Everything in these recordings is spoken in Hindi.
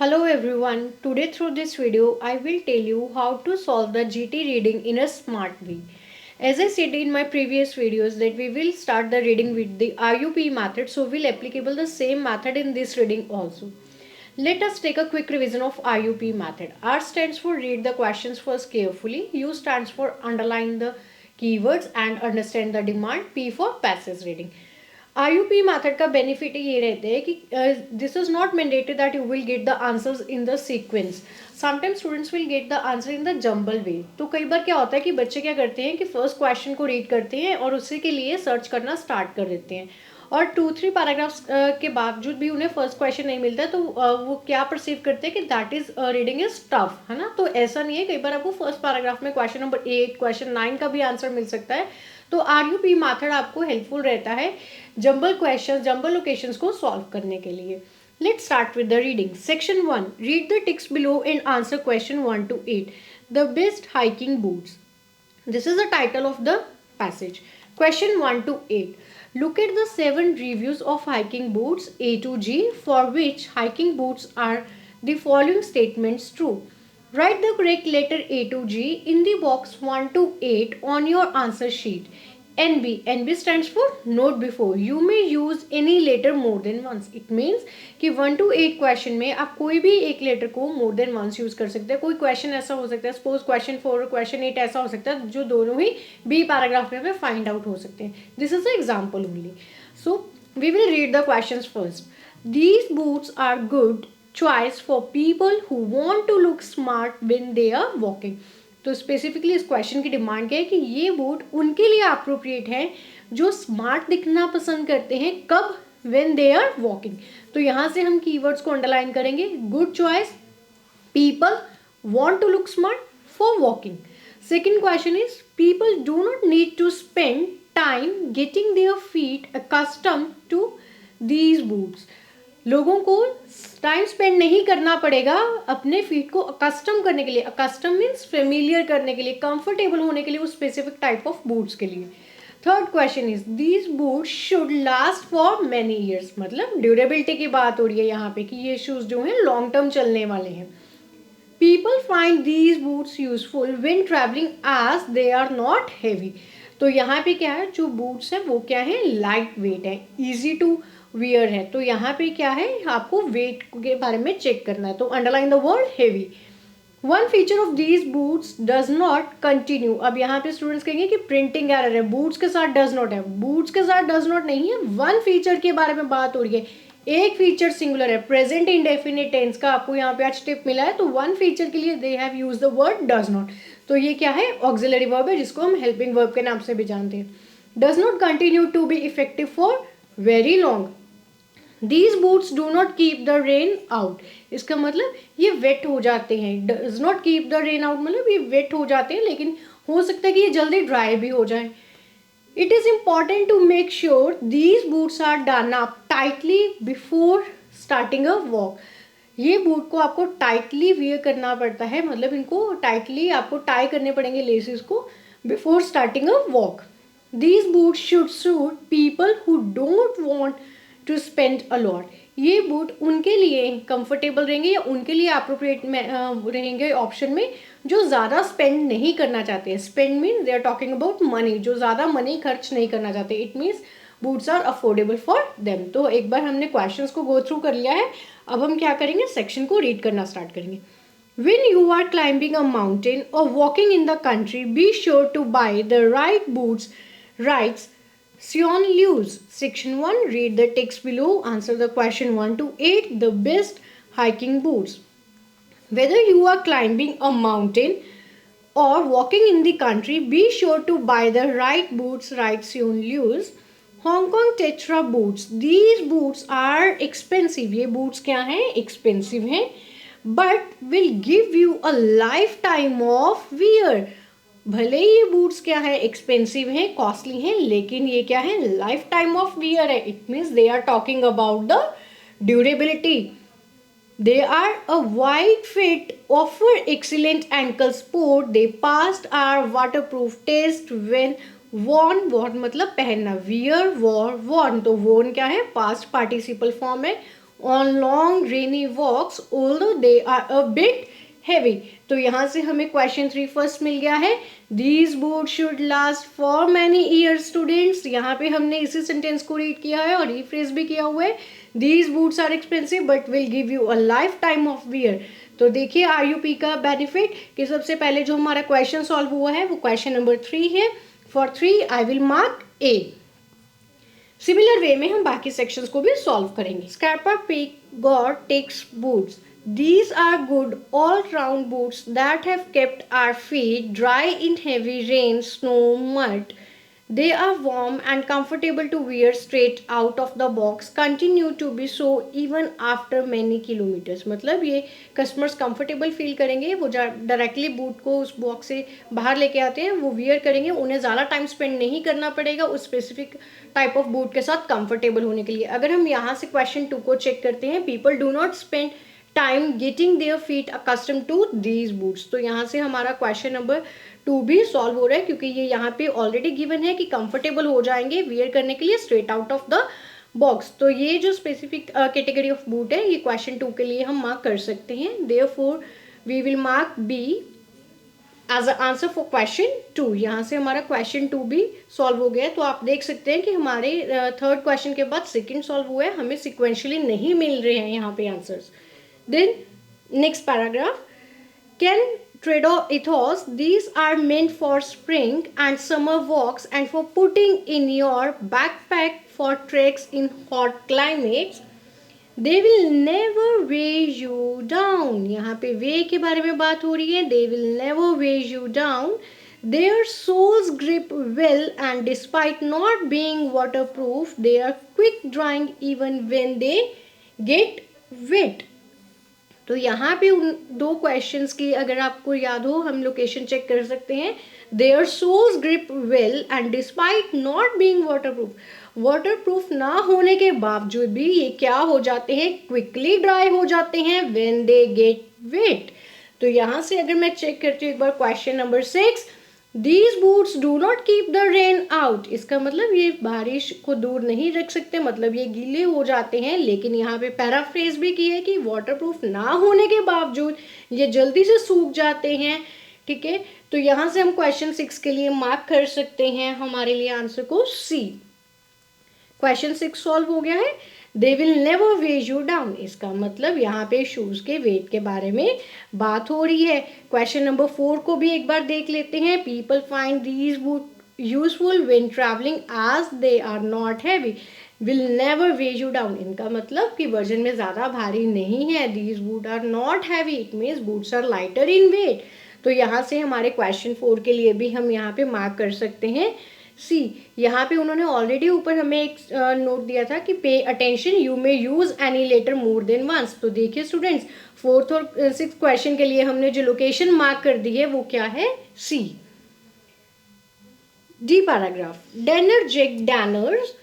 Hello everyone, today through this video I will tell you how to solve the GT reading in a smart way. As I said in my previous videos that we will start the reading with the RUP method, so we'll applicable the same method in this reading also. Let us take a quick revision of RUP method. R stands for read the questions first carefully, U stands for underline the keywords and understand the demand, P for passage reading. RUP method का बेनिफिट ये रहता है कि this is not mandated that you will get the answers in the sequence. Sometimes students will get the answer in the jumble way. तो कई बार क्या होता है कि बच्चे क्या करते हैं कि फर्स्ट क्वेश्चन को रीड करते हैं और उसी के लिए सर्च करना स्टार्ट कर देते हैं और 2-3 पैराग्राफ्स के बावजूद भी उन्हें फर्स्ट क्वेश्चन नहीं मिलता है तो वो क्या परसीव करते हैं कि that is reading is tough, है ना. तो ऐसा नहीं है, कई बार आपको फर्स्ट पैराग्राफ में क्वेश्चन नंबर 8 क्वेश्चन 9 का भी आंसर मिल सकता है. तो RUP मेथड आपको हेल्पफुल रहता है जंबल क्वेश्चन जंबल लोकेशंस को सॉल्व करने के लिए. Let's start with the reading. Section 1, read the text below and answer question 1 to 8. The best hiking boots. This is the title of the passage. Question 1 to 8. Look at the 7 reviews of hiking boots A to G for which hiking boots are the following statements true. Write the correct letter A to G in the box 1 to 8 on your answer sheet. NB. NB stands for note before. You may use any letter more than once. It means कि 1 to 8 क्वेश्चन में आप कोई भी एक लेटर को मोर देन वंस यूज कर सकते हैं. कोई क्वेश्चन ऐसा हो सकता है, सपोज क्वेश्चन 4 और क्वेश्चन 8 ऐसा हो सकता है जो दोनों ही बी पैराग्राफ में हमें फाइंड आउट हो सकते हैं. This is a example only. So we will read the question first. These boots are good choice for people who want to look smart when they are walking. तो स्पेसिफिकली इस क्वेश्चन की डिमांड क्या है कि ये बूट उनके लिए अप्रोप्रिएट है जो स्मार्ट दिखना पसंद करते हैं. कब? When they are walking. तो यहाँ से हम कीवर्ड्स को अंडरलाइन करेंगे. Good choice, people want to look smart for walking. Second question is people do not need to spend time getting their feet accustomed to these boots. लोगों को टाइम स्पेंड नहीं करना पड़ेगा अपने फीट को अकस्टम करने के लिए. अकस्टम मीन्स फेमिलियर करने के लिए, कंफर्टेबल होने के लिए उस स्पेसिफिक टाइप ऑफ बूट्स के लिए. Third question is these boots should last for many years. मतलब ड्यूरेबिलिटी की बात हो रही है यहाँ पे कि ये शूज जो हैं लॉन्ग टर्म चलने वाले हैं. People find these boots useful when travelling as they are not heavy. तो यहाँ पे क्या है, जो बूट्स है वो क्या है, लाइट वेट है, ईजी टू वियर है. तो यहाँ पे क्या है, आपको वेट के बारे में चेक करना है. तो underline the word heavy. One feature of these boots does not continue. अब यहाँ पे स्टूडेंट्स कहेंगे कि प्रिंटिंग एरर है, बूट्स के साथ डज नॉट है. बूट्स के साथ डज नॉट नहीं है, वन फीचर के बारे में बात हो रही है. एक फीचर सिंगुलर है, प्रेजेंट इंडेफिनिट टेंस का आपको यहाँ पे आज टिप मिला है. तो वन फीचर के लिए they have use the word does not. तो ये क्या है, ऑक्सिलरी वर्ब है जिसको हम हेल्पिंग वर्ब के नाम से भी जानते हैं. Does not continue to be effective for very long. These boots do not keep the rain out. इसका मतलब ये वेट हो जाते हैं. Does not keep the rain out मतलब ये वेट हो जाते हैं, लेकिन हो सकता है कि ये जल्दी ड्राई भी हो जाए. It is important to make sure these boots are done up tightly before starting a walk. ये बूट को आपको टाइटली वियर करना पड़ता है, मतलब इनको टाइटली आपको टाई करने पड़ेंगे लेसेस को before starting a walk. These boots should suit people who don't want to spend a lot. ये बूट उनके लिए कंफर्टेबल रहेंगे या उनके लिए अप्रोप्रिएट रहेंगे ऑप्शन में जो ज़्यादा स्पेंड नहीं करना चाहते हैं. Spend mean they are talking about money, जो ज़्यादा मनी खर्च नहीं करना चाहते. It means boots are affordable for them. तो एक बार हमने क्वेश्चंस को गो थ्रू कर लिया है, अब हम क्या करेंगे, सेक्शन को रीड करना स्टार्ट करेंगे. When you are climbing a mountain or walking in the country, be sure to buy the right boots. Writes Sion Lewis. Section 1, read the text below. Answer the question 1 to 8. The best hiking boots. Whether you are climbing a mountain or walking in the country, be sure to buy the right boots, writes Sion Lewis. Hong Kong Tetra boots. These boots are expensive. ये boots क्या हैं? Expensive हैं, but will give you a lifetime of wear. भले ही ये बूट्स क्या है, एक्सपेंसिव हैं, कॉस्टली हैं, लेकिन ये क्या है, लाइफ टाइम ऑफ वियर है. It means they are talking about the durability. They are a wide fit, offer excellent ankle support. They passed our waterproof test when worn. Worn मतलब पहनना, वियर वॉर वॉर्न. तो वॉर्न क्या है, पास्ट पार्टिसिपल फॉर्म है, on long rainy walks although they are a bit heavy. तो यहाँ से हमें क्वेश्चन 3 फर्स्ट मिल गया है। These boot should last for many years students. यहाँ पे हमने इसी सेंटेंस को रीड किया है और रिफ्रेज भी किया हुआ है। These boots are expensive but will give you a lifetime of wear. तो देखिए RUP का बेनिफिट कि सबसे पहले जो हमारा क्वेश्चन सॉल्व हुआ है वो क्वेश्चन नंबर 3 है। For 3 I will mark A। Similar way में हम बाकी सेक्शंस को भी सॉल्व करेंगे। Scarpa Peak Gore-Tex boots. These are good all-round boots that have kept our feet dry in heavy rain, snow, mud. They are warm and comfortable to wear straight out of the box. Continue to be so even after many kilometers. मतलब ये कस्टमर्स कंफर्टेबल फील करेंगे, वो डायरेक्टली बूट को उस बॉक्स से बाहर लेके आते हैं, वो वियर करेंगे, उन्हें ज़्यादा टाइम स्पेंड नहीं करना पड़ेगा उस स्पेसिफिक टाइप ऑफ बूट के साथ कंफर्टेबल होने के लिए। अगर हम यहाँ से क्वेश्चन 2 को चेक करते हैं, people do not spend time getting their feet accustom to these boots. तो यहाँ से हमारा क्वेश्चन नंबर 2 भी सॉल्व हो रहा है क्योंकि ये यहाँ पे ऑलरेडी गिवन है कि कंफर्टेबल हो जाएंगे वियर करने के लिए straight out of the box. तो ये जो स्पेसिफिक कैटेगरी ऑफ बूट है ये क्वेश्चन 2 के लिए हम मार्क कर सकते हैं। Therefore we will mark B as a answer for question 2। यहाँ से हमारा क्वेश्चन 2 भी सॉल्व हो गया है। तो आप देख सकते हैं कि हमारे थर्ड क्वेश्चन के बाद सेकेंड सॉल्व हुआ है, हमें सिक्वेंशियली नहीं मिल रहे हैं यहाँ पे answers. Then next paragraph, can trade-off ethos, these are meant for spring and summer walks and for putting in your backpack for treks in hot climates. They will never weigh you down. यहाँ पे weigh के बारे में बात हो रही है। They will never weigh you down. Their soles grip well and despite not being waterproof, they are quick drying even when they get wet. तो यहाँ पे उन 2 क्वेश्चंस की अगर आपको याद हो हम लोकेशन चेक कर सकते हैं। Their soles grip well and despite not being waterproof ना होने के बावजूद भी ये क्या हो जाते हैं, क्विकली ड्राई हो जाते हैं व्हेन दे गेट वेट। तो यहाँ से अगर मैं चेक करती हूँ एक बार question number 6, These boots do not keep the rain out। इसका मतलब ये बारिश को दूर नहीं रख सकते, मतलब ये गीले हो जाते हैं। लेकिन यहाँ पे पैराफ्रेज भी की है कि वाटरप्रूफ ना होने के बावजूद ये जल्दी से सूख जाते हैं। ठीक है, तो यहाँ से हम क्वेश्चन 6 के लिए मार्क कर सकते हैं हमारे लिए आंसर को C। क्वेश्चन 6 सॉल्व हो गया है। They will never weigh you down, इसका मतलब यहाँ पे शूज के वेट के बारे में बात हो रही है। क्वेश्चन नंबर 4 को भी एक बार देख लेते हैं। People find these boot useful when travelling as they are not heavy, will never weigh you down, इनका मतलब कि वर्जन में ज़्यादा भारी नहीं है। These boot are not heavy, it means boots are lighter in weight. तो यहाँ से हमारे क्वेश्चन 4 के लिए भी हम यहाँ पे मार्क कर सकते हैं C। यहाँ पे उन्होंने ऑलरेडी ऊपर हमें एक नोट दिया था कि pay attention, you may use any letter more than once. तो देखिए स्टूडेंट्स, 4th और 6th क्वेश्चन के लिए हमने जो लोकेशन मार्क कर दी है वो क्या है, C। D paragraph, Danner Jack Danner's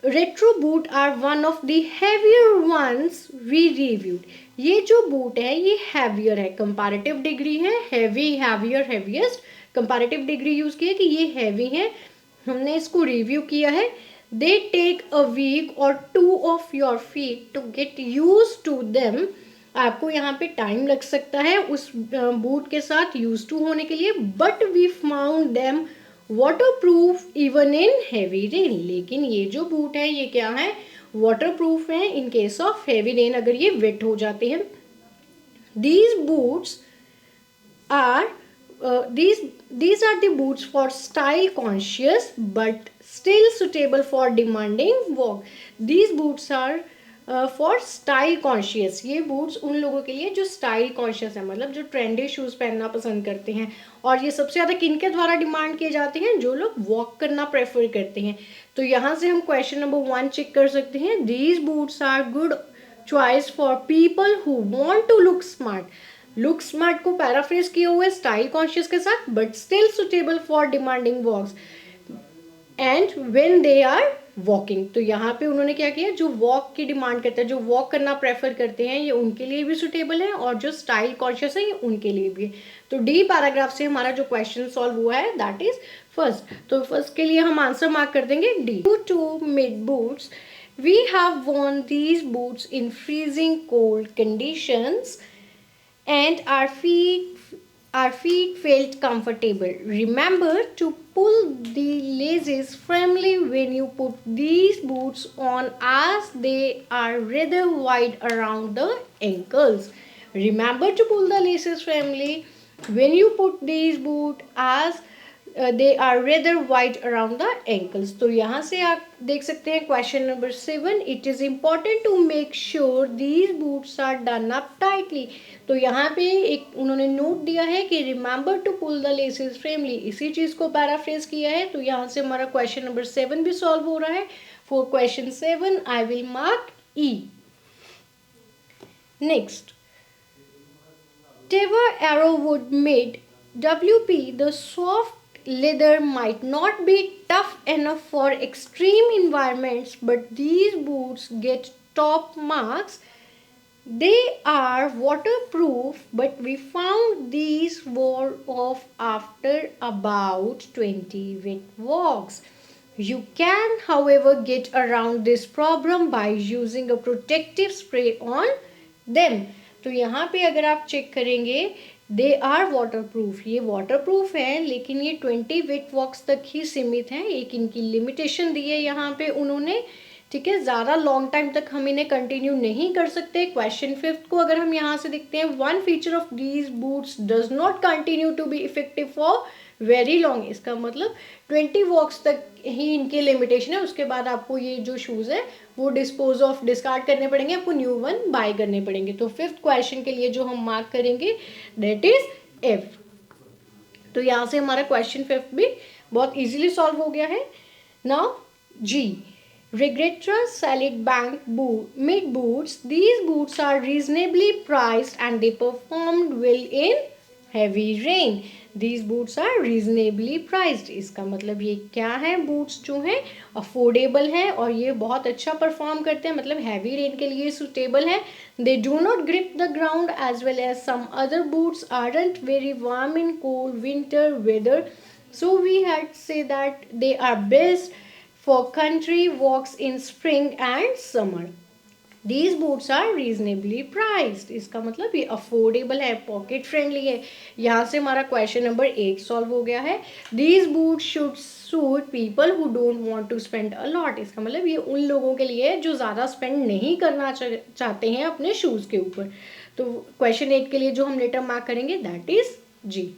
retro boot are one of the heavier ones we reviewed। ये जो बूट है ये हैवियर है, कंपैरेटिव डिग्री है, heavy, heavier, heaviest, comparative degree use की है कि ये हैवी है, हमने इसको रिव्यू किया है। दे टेक अ वीक और 2 of your feet to get use to them. आपको यहाँ पे टाइम लग सकता है उस बूट के साथ यूज टू होने के लिए, but we found them waterproof even in heavy rain. लेकिन ये जो बूट है ये क्या है, वाटरप्रूफ है in case of heavy rain, अगर ये वेट हो जाते हैं। These boots are these are the boots for style conscious but still suitable for demanding walk। These boots are for style conscious। ये boots उन लोगों के लिए जो style conscious है, मतलब जो trendy shoes पहनना पसंद करते हैं। और ये सबसे ज़्यादा किन के द्वारा डिमांड किए जाते हैं, जो लोग वॉक करना प्रेफर करते हैं। तो यहाँ से हम क्वेश्चन नंबर 1 चेक कर सकते हैं। These boots are good choice for people who want to look smart। Look smart को पैराफ्रेज किए हुए स्टाइल कॉन्शियस के साथ, but still suitable for demanding walks and when they are walking. तो यहाँ पे उन्होंने क्या किया, जो वॉक की डिमांड करते हैं, जो वॉक करना प्रेफर करते हैं, ये उनके लिए भी सुटेबल है, और जो स्टाइल कॉन्शियस है ये उनके लिए भी है। तो डी पैराग्राफ से हमारा जो क्वेश्चन सॉल्व हुआ है दैट इज फर्स्ट। तो फर्स्ट के लिए हम आंसर मार्क कर देंगे D. To mid boots We have worn these boots in freezing cold conditions and our feet felt comfortable. Remember to pull the laces firmly when you put these boots on, as they are rather wide around the ankles. Remember to pull the laces firmly when you put these boots, as they are rather wide around the ankles. तो यहाँ से आप देख सकते हैं question number 7. It is important to make sure these boots are done up tightly. तो यहाँ पे एक उन्होंने नोट दिया है कि remember to pull the laces firmly, इसी चीज़ को पैराफ्रेज किया है. तो यहाँ से हमारा क्वेश्चन नंबर 7 भी सॉल्व हो रहा है. For question 7 I will mark E. Next, Teva Arrowwood made WP. The soft leather might not be tough enough for extreme environments, but these boots get top marks. They are waterproof, but we found these wore off after about 20 wet walks. You can, however, get around this problem by using a protective spray on them. तो यहाँ पे अगर आप चेक करेंगे, दे आर वाटर प्रूफ, ये वाटर प्रूफ है, लेकिन ये 20 वेट वॉक्स तक ही सीमित हैं. एक इनकी लिमिटेशन दी है यहाँ पे उन्होंने, ठीक है. ज़्यादा लॉन्ग टाइम तक हम इन्हें कंटिन्यू नहीं कर सकते. क्वेश्चन 5 को अगर हम यहाँ से देखते हैं, one feature of these boots does not continue to be effective for very long. इसका मतलब 20 वॉक्स तक ही इनकी लिमिटेशन है. उसके बाद आपको ये जो शूज़ है वो डिस्कार्ड करने पड़ेंगे, आपको न्यू वन बाय करने पड़ेंगे. तो 5th क्वेश्चन के लिए जो हम मार्क करेंगे दैट इज एफ. तो यहाँ से हमारा क्वेश्चन 5 भी बहुत इजीली सॉल्व हो गया है. Now ji, Regretta Salad Bank made boots. These boots are reasonably priced and they performed well in heavy rain. These boots are reasonably priced. इसका मतलब ये क्या है, बूट्स जो हैं अफोर्डेबल हैं और ये बहुत अच्छा परफॉर्म करते हैं, मतलब हैवी रेन के लिए सूटेबल है. They do not grip the ground as well as some other boots, aren't very warm in cold winter weather. So we had to say that they are best for country walks in spring and summer. These boots are reasonably priced. इसका मतलब ये अफोर्डेबल है, पॉकेट फ्रेंडली है. यहाँ से हमारा क्वेश्चन नंबर 8 सॉल्व हो गया है. These boots should suit people who don't want to spend a lot. इसका मतलब ये उन लोगों के लिए है जो ज़्यादा स्पेंड नहीं करना चाहते हैं अपने शूज़ के ऊपर. तो क्वेश्चन 8 के लिए जो हम लेटर मार्क करेंगे दैट इज जी.